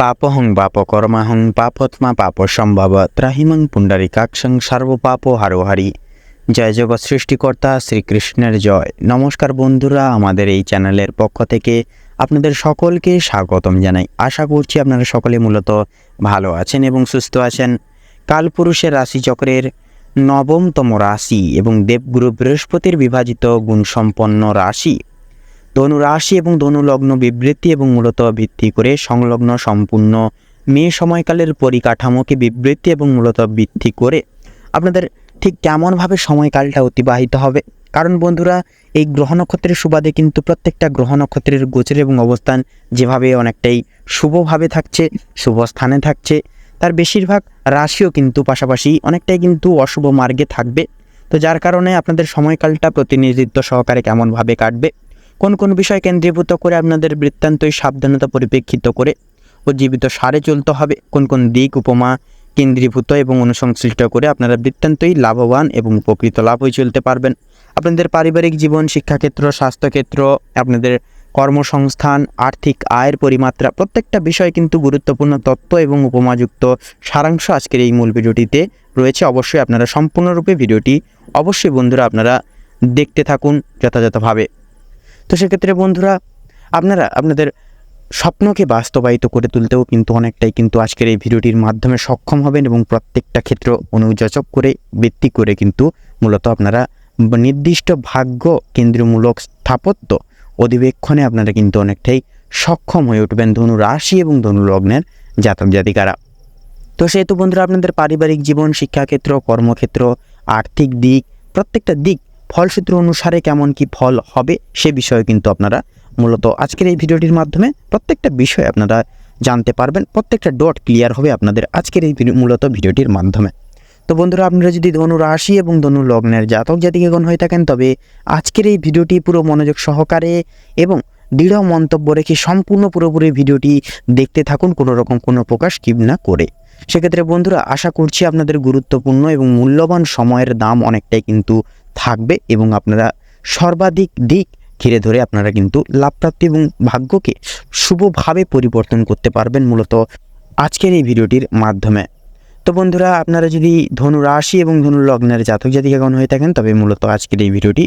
পাপহং পাপকর্মাহং পাপত্মা পাপসম্ভব ত্রাহিমং পুণ্ডরিকাক্ষং সর্বপাপ হারোহারি। জয় জগৎ সৃষ্টিকর্তা শ্রীকৃষ্ণের জয়। নমস্কার বন্ধুরা, আমাদের এই চ্যানেলের পক্ষ থেকে আপনাদের সকলকে স্বাগতম জানাই। আশা করছি আপনারা সকলে মূলত ভালো আছেন এবং সুস্থ আছেন। কালপুরুষের রাশিচক্রের নবমতম রাশি এবং দেবগুরু বৃহস্পতির বিভাজিত গুণসম্পন্ন রাশি ধনু রাশি এবং ধনু লগ্ন বিবৃতি এবং মূলত ভিত্তি করে সংলগ্ন সম্পূর্ণ মে সময়কালের পরিকাঠামোকে বিবৃতি এবং মূলত ভিত্তি করে আপনাদের ঠিক কেমনভাবে সময়কালটা অতিবাহিত হবে। কারণ বন্ধুরা, এই গ্রহ নক্ষত্রের সুবাদে কিন্তু প্রত্যেকটা গ্রহ নক্ষত্রের গোচর এবং অবস্থান যেভাবে অনেকটাই শুভভাবে থাকছে, শুভ স্থানে থাকছে, তার বেশিরভাগ রাশিও কিন্তু পাশাপাশি অনেকটাই কিন্তু অশুভ মার্গে থাকবে। তো যার কারণে আপনাদের সময়কালটা প্রতিনিধিত্ব সহকারে কেমনভাবে কাটবে, কোন কোন বিষয় কেন্দ্রীভূত করে আপনাদের বৃত্তান্তই সাবধানতা পরিপ্রেক্ষিত করে উজ্জীবিত সারে চলতে হবে, কোন কোন দিক উপমা কেন্দ্রীভূত এবং অনুসংশ্লিষ্ট করে আপনারা বৃত্তান্তই লাভবান এবং উপকৃত লাভ হয়ে চলতে পারবেন। আপনাদের পারিবারিক জীবন, শিক্ষাক্ষেত্র, স্বাস্থ্যক্ষেত্র, আপনাদের কর্মসংস্থান, আর্থিক আয়ের পরিমাত্রা, প্রত্যেকটা বিষয় কিন্তু গুরুত্বপূর্ণ তথ্য এবং উপমাযুক্ত সারাংশ আজকের এই মূল ভিডিওটিতে রয়েছে। অবশ্যই আপনারা সম্পূর্ণরূপে ভিডিওটি অবশ্যই বন্ধুরা আপনারা দেখতে থাকুন যথাযথভাবে। তো সেক্ষেত্রে বন্ধুরা, আপনারা আপনাদের স্বপ্নকে বাস্তবায়িত করে তুলতেও কিন্তু অনেকটাই কিন্তু আজকের এই ভিডিওটির মাধ্যমে সক্ষম হবেন এবং প্রত্যেকটা ক্ষেত্র অনুযাচক করে ভিত্তি করে কিন্তু মূলত আপনারা নির্দিষ্ট ভাগ্য কেন্দ্রমূলক স্থাপত্য অধিবেক্ষণে আপনারা কিন্তু অনেকটাই সক্ষম হয়ে উঠবেন ধনু রাশি এবং ধনু লগ্নের জাতক জাতিকারা। তো সেহেতু বন্ধুরা, আপনাদের পারিবারিক জীবন, শিক্ষাক্ষেত্র, কর্মক্ষেত্র, আর্থিক দিক, প্রত্যেকটা দিক ফলসূত্র অনুসারে কেমন কি ফল হবে সে বিষয়ে কিন্তু আপনারা মূলত আজকের এই ভিডিওটির মাধ্যমে প্রত্যেকটা বিষয় আপনারা জানতে পারবেন। প্রত্যেকটা ডট ক্লিয়ার হবে আপনাদের আজকের এই মূলত ভিডিওটির মাধ্যমে। তো বন্ধুরা, আপনারা যদি ধনু রাশি এবং ধনু লগ্নের জাতক জাতিকাগণ হয়ে থাকেন, তবে আজকের এই ভিডিওটি পুরো মনোযোগ সহকারে এবং দৃঢ় মন্তব্য রেখে সম্পূর্ণ পুরোপুরি ভিডিওটি দেখতে থাকুন, কোনো রকম কোনো প্রকাশ স্কিপ না করে। সেক্ষেত্রে বন্ধুরা, আশা করছি আপনাদের গুরুত্বপূর্ণ এবং মূল্যবান সময়ের দাম অনেকটাই কিন্তু থাকবে এবং আপনারা সর্বাধিক দিক ঘিরে ধরে আপনারা কিন্তু লাভপ্রাপ্তি এবং ভাগ্যকে শুভভাবে পরিবর্তন করতে পারবেন মূলত আজকের এই ভিডিওটির মাধ্যমে। তো বন্ধুরা, আপনারা যদি ধনু রাশি এবং ধনু লগ্নের জাতক জাতিকাগণ হয়ে থাকেন, তবে মূলত আজকের এই ভিডিওটি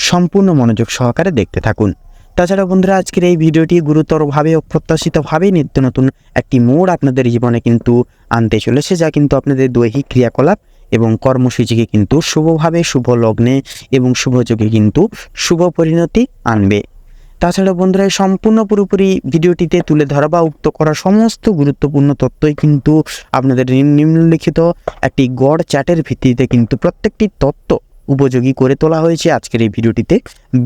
সম্পূর্ণ মনোযোগ সহকারে দেখতে থাকুন। তাছাড়া বন্ধুরা, আজকের এই ভিডিওটি গুরুতরভাবে অপ্রত্যাশিতভাবে নিত্য নতুন একটি মোড় আপনাদের জীবনে কিন্তু আনতে চলেছে, যা কিন্তু আপনাদের দৈহিক ক্রিয়াকলাপ এবং কর্মসূচিকে কিন্তু শুভভাবে, শুভ লগ্নে এবং শুভযোগে কিন্তু শুভ পরিণতি আনবে। তাছাড়া বন্ধুরা, সম্পূর্ণ পুরোপুরি ভিডিওটিতে তুলে ধরা বা উক্ত করা সমস্ত গুরুত্বপূর্ণ তথ্যই কিন্তু আপনাদের নিম্নলিখিত একটি গড় চার্টের ভিত্তিতে কিন্তু প্রত্যেকটি তথ্য উপযোগী করে তোলা হয়েছে। আজকের এই ভিডিওটিতে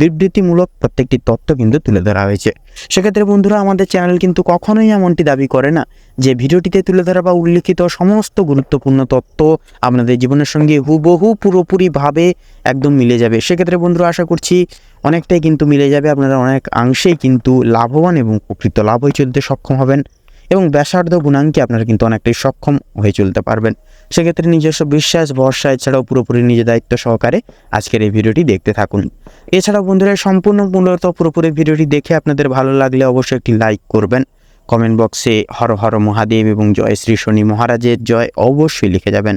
বিবৃতিমূলক প্রত্যেকটি তথ্য কিন্তু তুলে ধরা হয়েছে। সেক্ষেত্রে বন্ধুরা, আমাদের চ্যানেল কিন্তু কখনোই এমনটি দাবি করে না যে ভিডিওটিতে তুলে ধরা বা উল্লিখিত সমস্ত গুরুত্বপূর্ণ তথ্য আপনাদের জীবনের সঙ্গে হুবহু পুরোপুরিভাবে একদম মিলে যাবে। সেক্ষেত্রে বন্ধুরা, আশা করছি অনেকটাই কিন্তু মিলে যাবে। আপনারা অনেক অংশেই কিন্তু লাভবান এবং উপকৃত লাভ হয়ে চলতে সক্ষম হবেন এবং ব্যাসার্ধ গুণাঙ্কে আপনারা কিন্তু অনেকটাই সক্ষম হয়ে চলতে পারবেন। সেক্ষেত্রে নিজস্ব বিশ্বাস, ভরসা এছাড়াও পুরোপুরি নিজের দায়িত্ব সহকারে আজকের এই ভিডিওটি দেখতে থাকুন। এছাড়াও বন্ধুরা, সম্পূর্ণ মূলত পুরোপুরি ভিডিওটি দেখে আপনাদের ভালো লাগলে অবশ্যই একটি লাইক করবেন। কমেন্ট বক্সে হর হর মহাদেব এবং জয় শ্রী শনি মহারাজের জয় অবশ্যই লিখে যাবেন।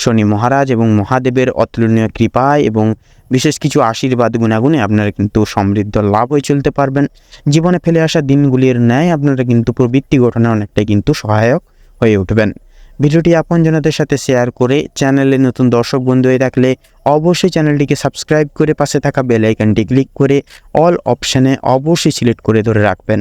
শনি মহারাজ এবং মহাদেবের অতুলনীয় কৃপায় এবং বিশেষ কিছু আশীর্বাদ গুণাগুণে আপনারা কিন্তু সমৃদ্ধ লাভ হয়ে চলতে পারবেন। জীবনে ফেলে আসা দিনগুলির ন্যায় আপনারা কিন্তু প্রবৃত্তি গঠনে অনেকটাই কিন্তু সহায়ক হয়ে উঠবেন। ভিডিওটি আপনজনদের সাথে শেয়ার করে চ্যানেলে নতুন দর্শক বন্ধু হয়ে থাকলে অবশ্যই চ্যানেলটিকে সাবস্ক্রাইব করে পাশে থাকা বেল আইকনটি ক্লিক করে অল অপশানে অবশ্যই সিলেক্ট করে ধরে রাখবেন।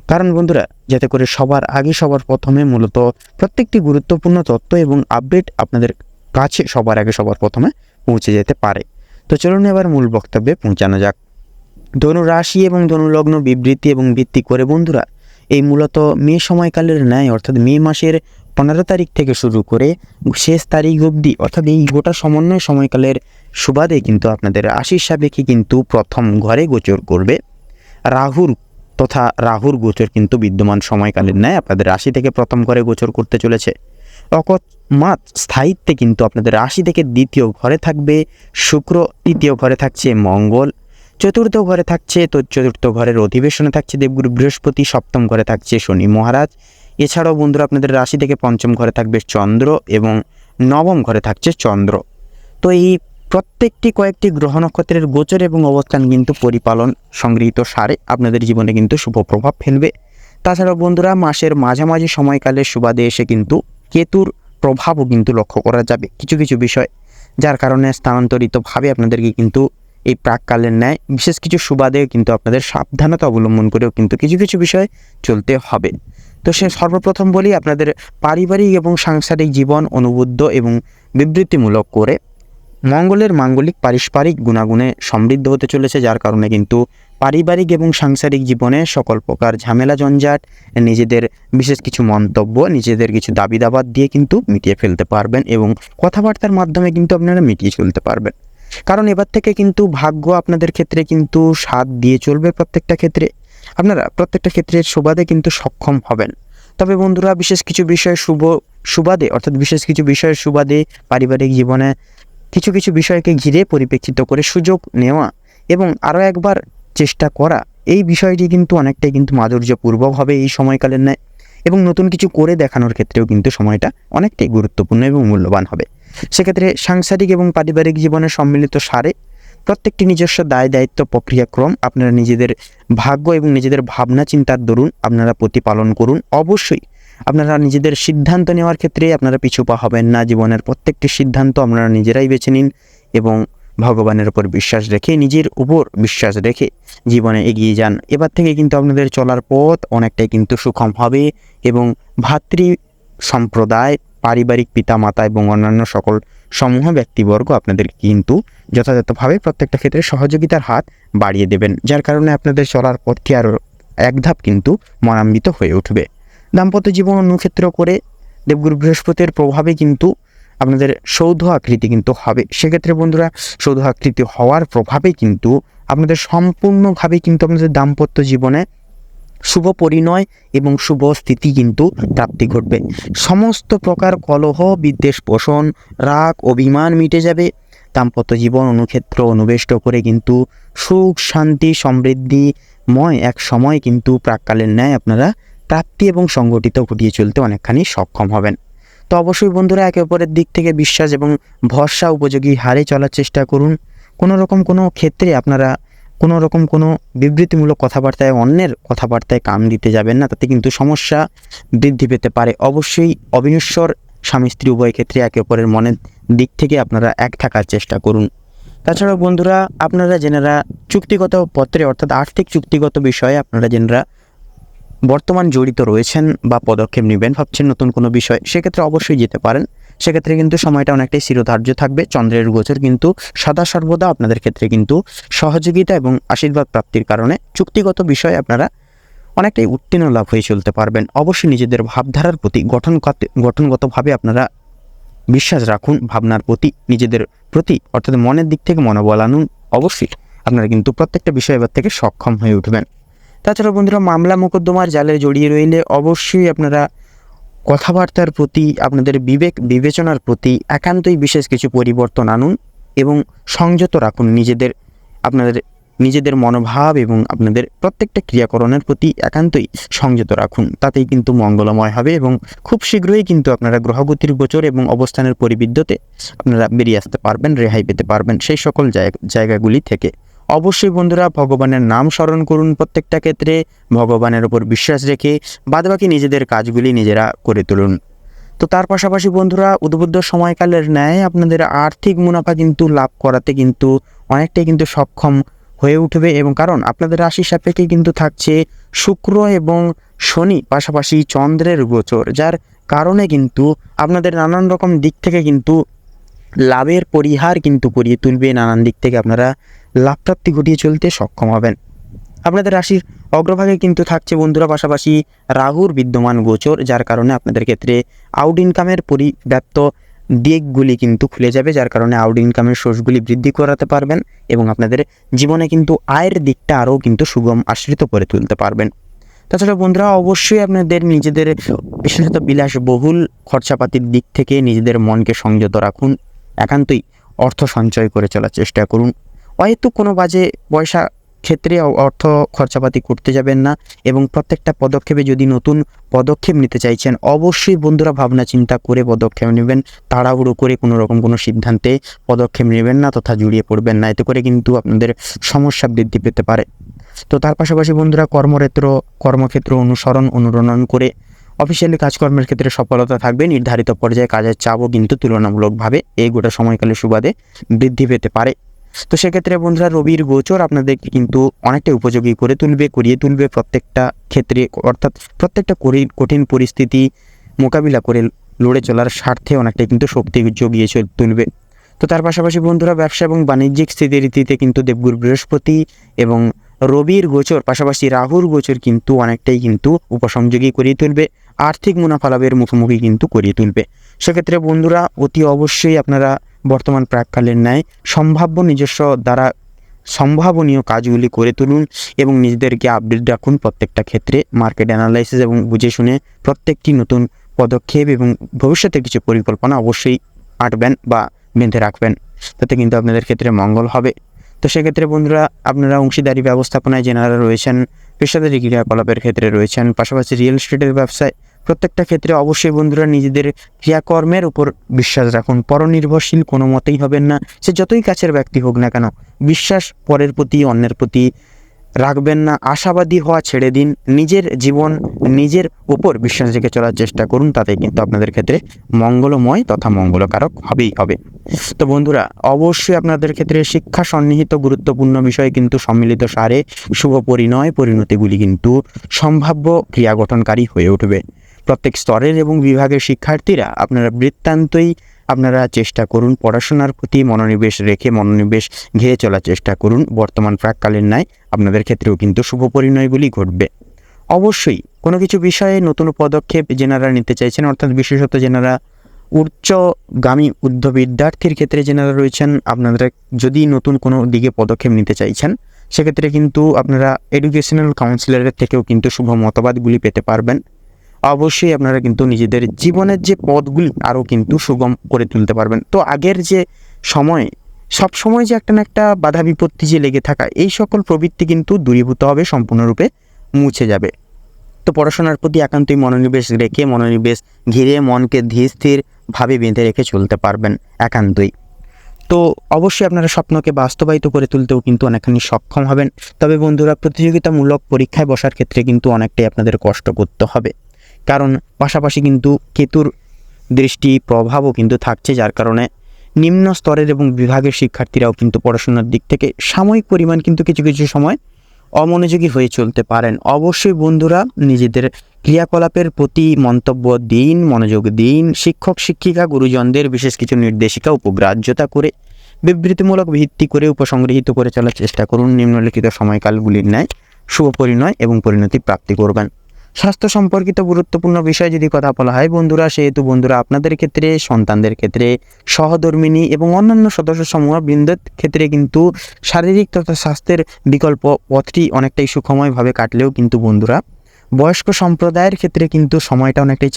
কারণ বন্ধুরা, যাতে করে সবার আগে সবার প্রথমে মূলত প্রত্যেকটি গুরুত্বপূর্ণ তথ্য এবং আপডেট আপনাদের কাছে সবার আগে সবার প্রথমে পৌঁছে যেতে পারে। তো চলুন এবার মূল বক্তব্যে পৌঁছানো যাক। ধনু রাশি এবং ধনু লগ্ন বিবৃতি এবং ভিত্তি করে বন্ধুরা, এই মূলত মে সময়কালের ন্যায় অর্থাৎ মে মাসের 15 তারিখ থেকে শুরু করে শেষ তারিখ অবধি অর্থাৎ এই গোটা সমন্বয় সময়কালের সুবাদে কিন্তু আপনাদের রাশির সাপেক্ষে কিন্তু প্রথম ঘরে গোচর করবে রাহুর তথা রাহুর গোচর কিন্তু বিদ্যমান সময়কালের ন্যায় আপনাদের রাশি থেকে প্রথম ঘরে গোচর করতে চলেছে। অকস্মাৎ স্থায়িত্বে কিন্তু আপনাদের রাশি থেকে দ্বিতীয় ঘরে থাকবে শুক্র, তৃতীয় ঘরে থাকছে মঙ্গল, চতুর্থ ঘরে থাকছে তো চতুর্থ ঘরের অধিবেশনে থাকছে দেবগুরু বৃহস্পতি, সপ্তম ঘরে থাকছে শনি মহারাজ এছাড়াও বন্ধুরা আপনাদের রাশি থেকে পঞ্চম ঘরে থাকবে চন্দ্র এবং নবম ঘরে থাকছে চন্দ্র। তো এই প্রত্যেকটি কয়েকটি গ্রহ নক্ষত্রের গোচর এবং অবস্থান কিন্তু পরিপালন সংগৃহীত সারে আপনাদের জীবনে কিন্তু শুভ প্রভাব ফেলবে। তাছাড়াও বন্ধুরা মাসের মাঝামাঝি সময়কালে সুবাদে এসে কিন্তু কেতুর প্রভাবও কিন্তু লক্ষ্য করা যাবে কিছু কিছু বিষয়, যার কারণে স্থানান্তরিতভাবে আপনাদেরকে কিন্তু এই প্রাককালের ন্যায় বিশেষ কিছু সুবাদে কিন্তু আপনাদের সাবধানতা অবলম্বন করেও কিন্তু কিছু কিছু বিষয় চলতে হবে। তো সে সর্বপ্রথম বলি, আপনাদের পারিবারিক এবং সাংসারিক জীবন অনুবুদ্ধ এবং বিবৃতিমূলক করে মঙ্গলের মাঙ্গলিক পারস্পরিক গুণাগুণে সমৃদ্ধ হতে চলেছে, যার কারণে কিন্তু পারিবারিক এবং সাংসারিক জীবনে সকল প্রকার ঝামেলা ঝঞ্ঝাট, নিজেদের বিশেষ কিছু মন্তব্য, নিজেদের কিছু দাবি দাবাত দিয়ে কিন্তু মিটিয়ে ফেলতে পারবেন এবং কথাবার্তার মাধ্যমে কিন্তু আপনারা মিটিয়ে চলতে পারবেন। কারণ এবার থেকে কিন্তু ভাগ্য আপনাদের ক্ষেত্রে কিন্তু সাথ দিয়ে চলবে। প্রত্যেকটা ক্ষেত্রে আপনারা প্রত্যেকটা ক্ষেত্রে সুবাদে কিন্তু সক্ষম হবেন। তবে বন্ধুরা বিশেষ কিছু বিষয় সুবাদে অর্থাৎ বিশেষ কিছু বিষয়ের সুবাদে পারিবারিক জীবনে কিছু কিছু বিষয়কে ঘিরে পরিপ্রেক্ষিত করে সুযোগ নেওয়া এবং আরও একবার চেষ্টা করা, এই বিষয়টি কিন্তু অনেকটাই কিন্তু মাধুর্যপূর্বক হবে এই সময়কালের ন্যায়, এবং নতুন কিছু করে দেখানোর ক্ষেত্রেও কিন্তু সময়টা অনেকটাই গুরুত্বপূর্ণ এবং মূল্যবান হবে। সেক্ষেত্রে সাংসারিক এবং পারিবারিক জীবনের সম্মিলিত সারে প্রত্যেকটি নিজস্ব দায় দায়িত্ব প্রক্রিয়াক্রম আপনারা নিজেদের ভাগ্য এবং নিজেদের ভাবনা চিন্তার দরুন আপনারা প্রতিপালন করুন। অবশ্যই আপনারা নিজেদের সিদ্ধান্ত নেওয়ার ক্ষেত্রে আপনারা পিছুপা হবেন না। জীবনের প্রত্যেকটি সিদ্ধান্ত আপনারা নিজেরাই বেছে নিন এবং ভগবানের উপর বিশ্বাস রেখে, নিজের উপর বিশ্বাস রেখে জীবনে এগিয়ে যান। এবার থেকে কিন্তু আপনাদের চলার পথ অনেকটাই কিন্তু সুখম হবে এবং ভাতৃ সম্প্রদায়, পারিবারিক পিতা মাতা এবং অন্যান্য সকল সমূহ ব্যক্তিবর্গ আপনাদের কিন্তু যথাযথভাবে প্রত্যেকটা ক্ষেত্রে সহযোগিতার হাত বাড়িয়ে দেবেন, যার কারণে আপনাদের চলার পথটি আরও এক ধাপ কিন্তু মনান্বিত হয়ে উঠবে। দাম্পত্য জীবন অনুক্ষেত্র করে দেবগুরু বৃহস্পতির প্রভাবে কিন্তু আপনাদের সৌধ আকৃতি কিন্তু হবে। সেক্ষেত্রে বন্ধুরা সৌধ আকৃতি হওয়ার প্রভাবে কিন্তু আপনাদের সম্পূর্ণভাবে কিন্তু আপনাদের দাম্পত্য জীবনে শুভ পরিণয় এবং শুভ স্থিতি কিন্তু প্রাপ্তি ঘটবে। সমস্ত প্রকার কলহ, বিদ্বেষ পোষণ, রাগ, অভিমান মিটে যাবে। দাম্পত্য জীবন অনুক্ষেত্র অনুবেষ্ট করে কিন্তু সুখ শান্তি সমৃদ্ধিময় এক সময় কিন্তু প্রাককালের ন্যায় আপনারা প্রাপ্তি এবং সংগঠিত ঘটিয়ে চলতে অনেকখানি সক্ষম হবেন। তো অবশ্যই বন্ধুরা একে অপরের দিক থেকে বিশ্বাস এবং ভরসা উপযোগী হারে চলার চেষ্টা করুন। কোনো রকম কোনো ক্ষেত্রে আপনারা কোনো রকম কোনো বিবৃতিমূলক কথাবার্তায়, অন্যের কথাবার্তায় কান দিতে যাবেন না, তাতে কিন্তু সমস্যা বৃদ্ধি পেতে পারে। অবশ্যই অবিনশ্বর স্বামী স্ত্রী উভয় ক্ষেত্রে একে অপরের মনের দিক থেকে আপনারা এক থাকার চেষ্টা করুন। তাছাড়াও বন্ধুরা আপনারা যেনারা চুক্তিগত পত্রে অর্থাৎ আর্থিক চুক্তিগত বিষয়ে আপনারা যেনারা বর্তমান জড়িত রয়েছেন বা পদক্ষেপ নেবেন ভাবছেন নতুন কোনো বিষয়, সেক্ষেত্রে অবশ্যই যেতে পারেন। সেক্ষেত্রে কিন্তু সময়টা অনেকটাই চিরধার্য থাকবে। চন্দ্রের গোচর কিন্তু সদা সর্বদা আপনাদের ক্ষেত্রে কিন্তু সহযোগিতা এবং আশীর্বাদ প্রাপ্তির কারণে চুক্তিগত বিষয়ে আপনারা অনেকটাই উত্তীর্ণ লাভ হয়ে চলতে পারবেন। অবশ্যই নিজেদের ভাবধারার প্রতি গঠনগতভাবে আপনারা বিশ্বাস রাখুন, ভাবনার প্রতি নিজেদের প্রতি অর্থাৎ মনের দিক থেকে মনোবল আনুন। অবশ্যই আপনারা কিন্তু প্রত্যেকটা বিষয় এবার থেকে সক্ষম হয়ে উঠবেন। তাছাড়া বন্ধুরা মামলা মোকদ্দমার জালে জড়িয়ে রইলে অবশ্যই আপনারা কথাবার্তার প্রতি, আপনাদের বিবেক বিবেচনার প্রতি একান্তই বিশেষ কিছু পরিবর্তন আনুন এবং সংযত রাখুন আপনাদের নিজেদের মনোভাব এবং আপনাদের প্রত্যেকটা ক্রিয়াকরণের প্রতি একান্তই সংযত রাখুন। তাতেই কিন্তু মঙ্গলময় হবে এবং খুব শীঘ্রই কিন্তু আপনারা গ্রহগতির গোচর এবং অবস্থানের পরিবিদ্যতে আপনারা বেরিয়ে আসতে পারবেন, রেহাই পেতে পারবেন সেই সকল জায়গাগুলি থেকে। অবশ্যই বন্ধুরা ভগবানের নাম স্মরণ করুন প্রত্যেকটা ক্ষেত্রে, ভগবানের ওপর বিশ্বাস রেখে বাদবাকি নিজেদের কাজগুলি নিজেরা করে তুলুন। তো তার পাশাপাশি বন্ধুরা উদ্বুদ্ধ সময়কালের ন্যায় আপনাদের আর্থিক মুনাফা কিন্তু লাভ করাতে কিন্তু অনেকটাই কিন্তু সক্ষম হয়ে উঠবে, এবং কারণ আপনাদের রাশি সাপেক্ষে কিন্তু থাকছে শুক্র এবং শনি, পাশাপাশি চন্দ্রের গোচর, যার কারণে কিন্তু আপনাদের নানান রকম দিক থেকে কিন্তু লাভের পরিহার কিন্তু করিয়ে তুলবে। নানান দিক থেকে আপনারা লাভ প্রাপ্তি ঘটিয়ে চলতে সক্ষম হবেন। আপনাদের রাশির অগ্রভাগে কিন্তু থাকছে বন্ধুরা পাশাপাশি রাহুর বিদ্যমান গোচর, যার কারণে আপনাদের ক্ষেত্রে আউট ইনকামের পরিব্যাপ্ত দিকগুলি কিন্তু খুলে যাবে, যার কারণে আউট ইনকামের সোর্সগুলি বৃদ্ধি করাতে পারবেন এবং আপনাদের জীবনে কিন্তু আয়ের দিকটা আরও কিন্তু সুগম আশ্রিত করে তুলতে পারবেন। তাছাড়া বন্ধুরা অবশ্যই আপনাদের নিজেদের বিশেষত বিলাসবহুল খরচাপাতির দিক থেকে নিজেদের মনকে সংযত রাখুন। একান্তই অর্থ সঞ্চয় করে চলার চেষ্টা করুন। অহেতুক কোনো বাজে পয়সা ক্ষেত্রে অর্থ খরচাপাতি করতে যাবেন না এবং প্রত্যেকটা পদক্ষেপে যদি নতুন পদক্ষেপ নিতে চাইছেন অবশ্যই বন্ধুরা ভাবনা চিন্তা করে পদক্ষেপ নেবেন। তাড়াহুড়ো করে কোনো রকম কোনো সিদ্ধান্তে পদক্ষেপ নেবেন না তথা জড়িয়ে পড়বেন না, এতে করে কিন্তু আপনাদের সমস্যা বৃদ্ধি পেতে পারে। তো তার পাশাপাশি বন্ধুরা কর্মক্ষেত্র অনুরণন করে অফিসিয়ালি কাজকর্মের ক্ষেত্রে সফলতা থাকবে। নির্ধারিত পর্যায়ে কাজের চাপও কিন্তু তুলনামূলকভাবে এই গোটা সময়কালে সুবাদে বৃদ্ধি পেতে পারে। তো সেক্ষেত্রে বন্ধুরা রবির গোচর আপনাদেরকে কিন্তু অনেকটাই উপযোগী করিয়ে তুলবে প্রত্যেকটা ক্ষেত্রে, অর্থাৎ প্রত্যেকটা কঠিন পরিস্থিতি মোকাবিলা করে লড়ে চলার স্বার্থে অনেকটাই কিন্তু শক্তি জুগিয়ে তুলবে। তো তার পাশাপাশি বন্ধুরা ব্যবসা এবং বাণিজ্যিক স্থিতিরীতিতে কিন্তু দেবগুরু বৃহস্পতি এবং রবির গোচর পাশাপাশি রাহুর গোচর কিন্তু অনেকটাই কিন্তু উপসংযোগী করিয়ে তুলবে, আর্থিক মুনাফা লাভের মুখোমুখি কিন্তু করিয়ে তুলবে। সেক্ষেত্রে বন্ধুরা অতি অবশ্যই আপনারা বর্তমান প্রাক্কালের ন্যায় নিজস্ব দ্বারা সম্ভাবনীয় কাজগুলি করে তুলুন এবং নিজেদেরকে আপডেট রাখুন প্রত্যেকটা ক্ষেত্রে। মার্কেট অ্যানালাইসিস এবং বুঝে শুনে প্রত্যেকটি নতুন পদক্ষেপ এবং ভবিষ্যতের কিছু পরিকল্পনা অবশ্যই আঁটবেন বা বেঁধে রাখবেন, তাতে কিন্তু আপনাদের ক্ষেত্রে মঙ্গল হবে। তো সেক্ষেত্রে বন্ধুরা আপনারা অংশীদারি ব্যবস্থাপনায় যেনারা রয়েছেন, পেশাদারি ক্রিয়াকলাপের ক্ষেত্রে রয়েছেন, পাশাপাশি রিয়েল এস্টেটের ব্যবসায়, প্রত্যেকটা ক্ষেত্রে অবশ্যই বন্ধুরা নিজেদের ক্রিয়াকর্মের উপর বিশ্বাস রাখুন। পরনির্ভরশীল কোনো মতেই হবেন না, সে যতই কাছের ব্যক্তি হোক না কেন। বিশ্বাস পরের প্রতি অন্যের প্রতি রাখবেন না, আশাবাদী হওয়া ছেড়ে দিন, নিজের জীবন নিজের উপর বিশ্বাস রেখে চলার চেষ্টা করুন, তাতে কিন্তু আপনাদের ক্ষেত্রে মঙ্গলময় তথা মঙ্গলকারক হবেই হবে। তো বন্ধুরা অবশ্যই আপনাদের ক্ষেত্রে শিক্ষা সন্নিহিত গুরুত্বপূর্ণ বিষয় কিন্তু সম্মিলিত সারে শুভ পরিণতিগুলি কিন্তু সম্ভাব্য ক্রিয়া গঠনকারী হয়ে উঠবে। প্রত্যেক স্তরের এবং বিভাগের শিক্ষার্থীরা আপনারা চেষ্টা করুন পড়াশোনার প্রতি মনোনিবেশ ঘিরে চলার চেষ্টা করুন। বর্তমান প্রাক্কালের ন্যায় আপনাদের ক্ষেত্রেও কিন্তু শুভ পরিণয়গুলি ঘটবে। অবশ্যই কোনো কিছু বিষয়ে নতুন পদক্ষেপ যেনারা নিতে চাইছেন, অর্থাৎ বিশেষত যেনারা উচ্চগামী বিদ্যার্থীর ক্ষেত্রে যেনারা রয়েছেন, আপনারা যদি নতুন কোনো দিকে পদক্ষেপ নিতে চাইছেন সেক্ষেত্রে কিন্তু আপনারা এডুকেশনাল কাউন্সিলরের থেকেও কিন্তু শুভ মতবাদগুলি পেতে পারবেন। অবশ্যই আপনারা কিন্তু নিজেদের জীবনের যে পথগুলি আরও কিন্তু সুগম করে তুলতে পারবেন। তো আগের যে সব সময় যে একটা না একটা বাধা বিপত্তি যে লেগে থাকা, এই সকল প্রবৃত্তি কিন্তু দূরীভূত হবে, সম্পূর্ণরূপে মুছে যাবে। তো পড়াশোনার প্রতি একান্তই মনোনিবেশ ঘিরে মনকে ধীর স্থিরভাবে বেঁধে রেখে চলতে পারবেন একান্তই। তো অবশ্যই আপনারা স্বপ্নকে বাস্তবায়িত করে তুলতেও কিন্তু অনেকখানি সক্ষম হবেন। তবে বন্ধুরা প্রতিযোগিতামূলক পরীক্ষায় বসার ক্ষেত্রে কিন্তু অনেকটাই আপনাদের কষ্ট করতে হবে, কারণ পাশাপাশি কিন্তু কেতুর দৃষ্টি প্রভাবও কিন্তু থাকছে, যার কারণে নিম্ন স্তরের এবং বিভাগের শিক্ষার্থীরাও কিন্তু পড়াশোনার দিক থেকে সাময়িক পরিমাণ কিন্তু কিছু সময় অমনোযোগী হয়ে চলতে পারেন। অবশ্যই বন্ধুরা নিজেদের ক্রিয়াকলাপের প্রতি মনোযোগ দিন। শিক্ষক শিক্ষিকা গুরুজনদের বিশেষ কিছু নির্দেশিকা উপগ্রাহ্যতা করে বিবৃতিমূলক ভিত্তি করে উপসংগৃহীত করে চলার চেষ্টা করুন। নিম্নলিখিত সময়কালগুলির ন্যায় শুভ পরিণয় এবং পরিণতি প্রাপ্তি করবেন। স্বাস্থ্য সম্পর্কিত গুরুত্বপূর্ণ বিষয় যদি কথা বলা হয় বন্ধুরা, সেহেতু বন্ধুরা আপনাদের ক্ষেত্রে, সন্তানদের ক্ষেত্রে, সহধর্মিণী এবং অন্যান্য সদস্য সমূহ বৃন্দের ক্ষেত্রে কিন্তু শারীরিক তথা স্বাস্থ্যের বিকল্প পথটি অনেকটাই সুখময়ভাবে কাটলেও কিন্তু বন্ধুরা বয়স্ক সম্প্রদায়ের ক্ষেত্রে কিন্তু সময়টা অনেকটাই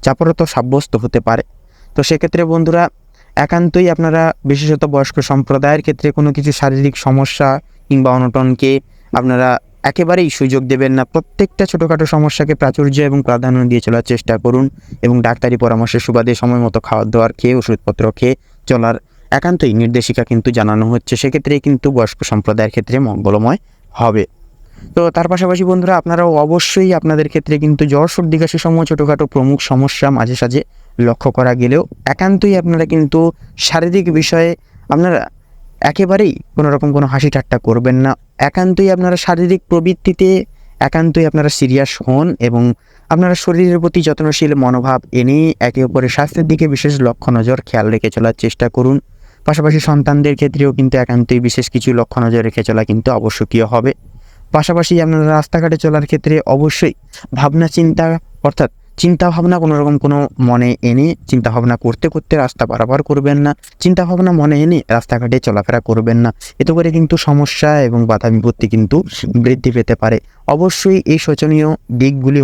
চাপরত সাব্যস্ত হতে পারে। তো সেক্ষেত্রে বন্ধুরা একান্তই আপনারা বিশেষত বয়স্ক সম্প্রদায়ের ক্ষেত্রে কোনো কিছু শারীরিক সমস্যা কিংবা অনটনকে আপনারা একেবারেই সুযোগ দেবেন না। প্রত্যেকটা ছোটোখাটো সমস্যাকে প্রাচুর্য এবং প্রাধান্য দিয়ে চলার চেষ্টা করুন এবং ডাক্তারি পরামর্শের সুবাদে সময় মতো খাওয়ার দাওয়ার খেয়ে ওষুধপত্র খেয়ে চলার একান্তই নির্দেশিকা কিন্তু জানানো হচ্ছে। সেক্ষেত্রে কিন্তু বয়স্ক সম্প্রদায়ের ক্ষেত্রে মঙ্গলময় হবে। তো তার পাশাপাশি বন্ধুরা আপনারাও অবশ্যই আপনাদের ক্ষেত্রে কিন্তু জ্বর সর্দি কাশি সমূহ ছোটোখাটো প্রমুখ সমস্যা মাঝে সাঝে লক্ষ্য করা গেলেও একান্তই আপনারা কিন্তু শারীরিক বিষয়ে আপনারা একেবারেই কোনো হাসি ঠাট্টা করবেন না। একান্তই আপনারা শারীরিক প্রবৃত্তিতে একান্তই আপনারা সিরিয়াস হন এবং আপনারা শরীরের প্রতি যত্নশীল মনোভাব এনে একে অপরের স্বাস্থ্যের দিকে বিশেষ নজর খেয়াল রেখে চলার চেষ্টা করুন। পাশাপাশি সন্তানদের ক্ষেত্রেও কিন্তু একান্তই বিশেষ কিছু লক্ষ্য নজর রেখে চলা কিন্তু আবশ্যকীয় হবে। পাশাপাশি আপনারা রাস্তাঘাটে চলার ক্ষেত্রে অবশ্যই চিন্তাভাবনা কোনো মনে এনে চিন্তাভাবনা করতে রাস্তা পারাপার করবেন না, চিন্তাভাবনা মনে এনে রাস্তাঘাটে চলাফেরা করবেন না। এতে করে কিন্তু সমস্যা এবং বাধা বিপত্তি কিন্তু বৃদ্ধি পেতে পারে। অবশ্যই এই শোচনীয় দিকগুলি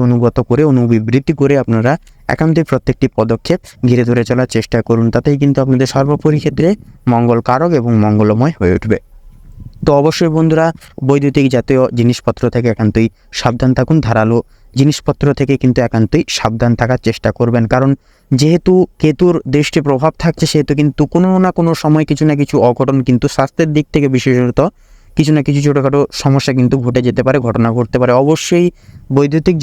অনুবিবৃত্তি করে আপনারা একান্তই প্রত্যেকটি পদক্ষেপ ঘিরে ধরে চলার চেষ্টা করুন, তাতেই কিন্তু আপনাদের সর্বোপরি ক্ষেত্রে মঙ্গলকারক এবং মঙ্গলময় হয়ে উঠবে। তো অবশ্যই বন্ধুরা বৈদ্যুতিক জাতীয় জিনিসপত্র থেকে একান্তই সাবধান থাকুন, ধারালো জিনিসপত্র থেকে কিন্তু একান্তই সাবধান থাকার চেষ্টা করবেন। কারণ যেহেতু কেতুর দৃষ্টি প্রভাব থাকছে, সেহেতু কিন্তু কোনো না কোনো সময় কিছু না কিছু অঘটন কিন্তু স্বাস্থ্যের দিক থেকে বিশেষত কিছু না কিছু ছোটোখাটো সমস্যা কিন্তু ঘটে যেতে পারে, ঘটনা ঘটতে পারে। অবশ্যই বৈদ্যুতিক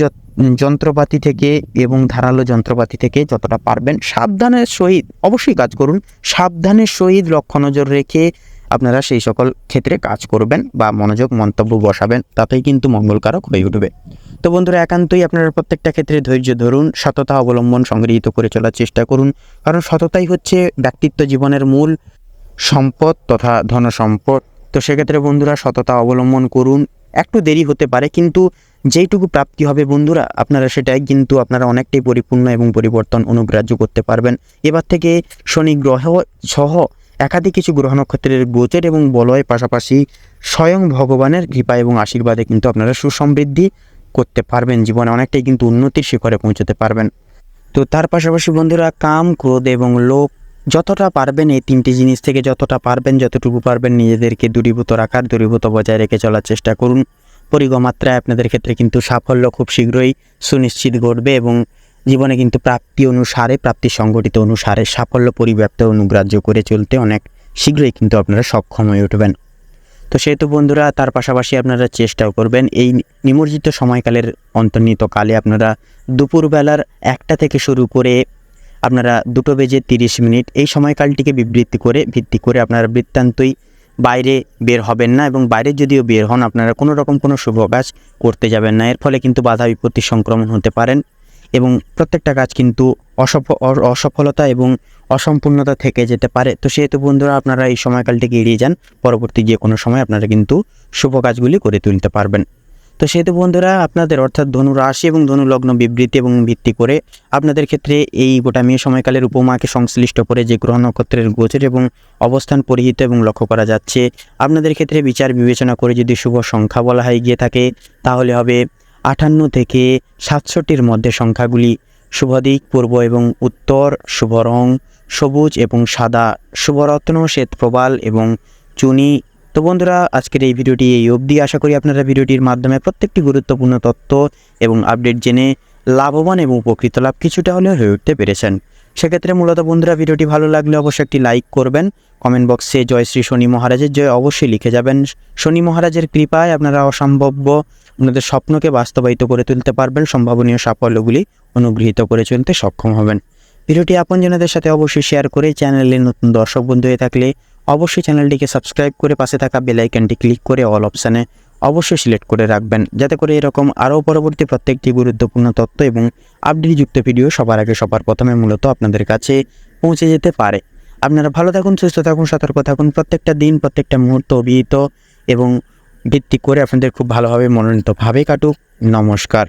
যন্ত্রপাতি থেকে এবং ধারালো যন্ত্রপাতি থেকে যতটা পারবেন সাবধানের সহিত অবশ্যই কাজ করুন। সাবধানের সহিত লক্ষ্য নজর রেখে আপনারা সেই সকল ক্ষেত্রে কাজ করবেন বা মনোযোগ মন্তব্য বসাবেন, তাতেই কিন্তু মঙ্গলকারক হয়ে উঠবে। তো বন্ধুরা একান্তই আপনারা প্রত্যেকটা ক্ষেত্রে ধৈর্য ধরুন, সততা অবলম্বন সংগৃহীত করে চলার চেষ্টা করুন। কারণ সততাই হচ্ছে ব্যক্তিত্ব জীবনের মূল সম্পদ তথা ধন সম্পদ। তো সেক্ষেত্রে বন্ধুরা সততা অবলম্বন করুন। একটু দেরি হতে পারে, কিন্তু যেইটুকু প্রাপ্তি হবে বন্ধুরা আপনারা সেটাই কিন্তু আপনারা অনেকটাই পরিপূর্ণ এবং পরিবর্তন অনুগ্রাহ্য করতে পারবেন। এবার থেকে শনি গ্রহ সহ একাধিক কিছু গ্রহ নক্ষত্রের গোচর এবং বলয়ের পাশাপাশি স্বয়ং ভগবানের কৃপা এবং আশীর্বাদে কিন্তু আপনারা সুসমৃদ্ধি করতে পারবেন, জীবনে অনেকটাই কিন্তু উন্নতির শিখরে পৌঁছতে পারবেন। তো তার পাশাপাশি বন্ধুরা কাম, ক্রোধ এবং লোভ যতটা পারবেন এই তিনটি জিনিস থেকে যতটা পারবেন, যতটুকু পারবেন নিজেদেরকে দূরীভূত রাখার, দূরীভূত বজায় রেখে চলার চেষ্টা করুন। পরিগমাত্রায় আপনাদের ক্ষেত্রে কিন্তু সাফল্য খুব শীঘ্রই সুনিশ্চিত ঘটবে এবং জীবনে কিন্তু প্রাপ্তি সংগঠিত অনুসারে সাফল্য পরিব্যাপ্ত অনুগ্রাহ্য করে চলতে অনেক শীঘ্রই কিন্তু আপনারা সক্ষম হয়ে উঠবেন। তো সেহেতু বন্ধুরা তার পাশাপাশি আপনারা চেষ্টাও করবেন এই নিমজ্জিত সময়কালের অন্তর্নিহিত কালে আপনারা দুপুরবেলার 1টা থেকে শুরু করে আপনারা 2:30 এই সময়কালটিকে ভিত্তি করে আপনারা বৃত্তান্তই বাইরে বের হবেন না, এবং বাইরে যদিও বের হন আপনারা কোনো রকম কোনো শুভ কাজ করতে যাবেন না। এর ফলে কিন্তু বাধা বিপত্তি সংক্রমণ হতে পারেন এবং প্রত্যেকটা কাজ কিন্তু অসফলতা এবং অসম্পূর্ণতা থেকে যেতে পারে। তো সেহেতু বন্ধুরা আপনারা এই সময়কালটিকে এড়িয়ে যান, পরবর্তী যে কোনো সময় আপনারা কিন্তু শুভ কাজগুলি করে তুলতে পারবেন। তো সেহেতু বন্ধুরা আপনাদের অর্থাৎ ধনু রাশি এবং ধনু লগ্ন বিবৃতি এবং ভিত্তি করে আপনাদের ক্ষেত্রে এই গোটা মেয়ে সময়কালের উপমাকে সংশ্লিষ্ট করে যে গ্রহ নক্ষত্রের গোচর এবং অবস্থান পরিহিত এবং লক্ষ্য করা যাচ্ছে, আপনাদের ক্ষেত্রে বিচার বিবেচনা করে যদি শুভ সংখ্যা বলা হয় গিয়ে থাকে তাহলে হবে 58 থেকে 67-র মধ্যে সংখ্যাগুলি। শুভ দিক পূর্ব এবং উত্তর, শুভ রং সবুজ এবং সাদা, শুভরত্ন শ্বেত প্রবাল এবং চুনি। তো বন্ধুরা আজকের এই ভিডিওটি এই অবধি। আশা করি আপনারা ভিডিওটির মাধ্যমে প্রত্যেকটি গুরুত্বপূর্ণ তথ্য এবং আপডেট জেনে লাভবান এবং উপকৃত লাভ কিছুটা হলেও হয়ে উঠতে পেরেছেন। সেক্ষেত্রে মূলত বন্ধুরা ভিডিওটি ভালো লাগলে অবশ্যই একটি লাইক করবেন, কমেন্ট বক্সে জয় শ্রী শনি মহারাজের জয় অবশ্যই লিখে যাবেন। শনি মহারাজের কৃপায় আপনারা অসম্ভাব্য আপনাদের স্বপ্নকে বাস্তবায়িত করে তুলতে পারবেন, সম্ভাবনীয় সাফল্যগুলি অনুগৃহীত করে চলতে সক্ষম হবেন। ভিডিওটি আপনজনদের সাথে অবশ্যই শেয়ার করে চ্যানেলে নতুন দর্শক বন্ধু হয়ে থাকলে অবশ্যই চ্যানেলটিকে সাবস্ক্রাইব করে পাশে থাকা বেল আইকনটি ক্লিক করে অল অপশানে অবশ্যই সিলেক্ট করে রাখবেন, যাতে করে এরকম আরও পরবর্তী প্রত্যেকটি গুরুত্বপূর্ণ তথ্য এবং আপডেটযুক্ত ভিডিও সবার আগে সবার প্রথমে মূলত আপনাদের কাছে পৌঁছে যেতে পারে। আপনারা ভালো থাকুন, সুস্থ থাকুন, সতর্ক থাকুন। প্রত্যেকটা দিন প্রত্যেকটা মুহূর্ত অভিহিত এবং ভিত্তি করে আপনাদের খুব ভালোভাবে মনোনীতভাবে কাটুক। নমস্কার।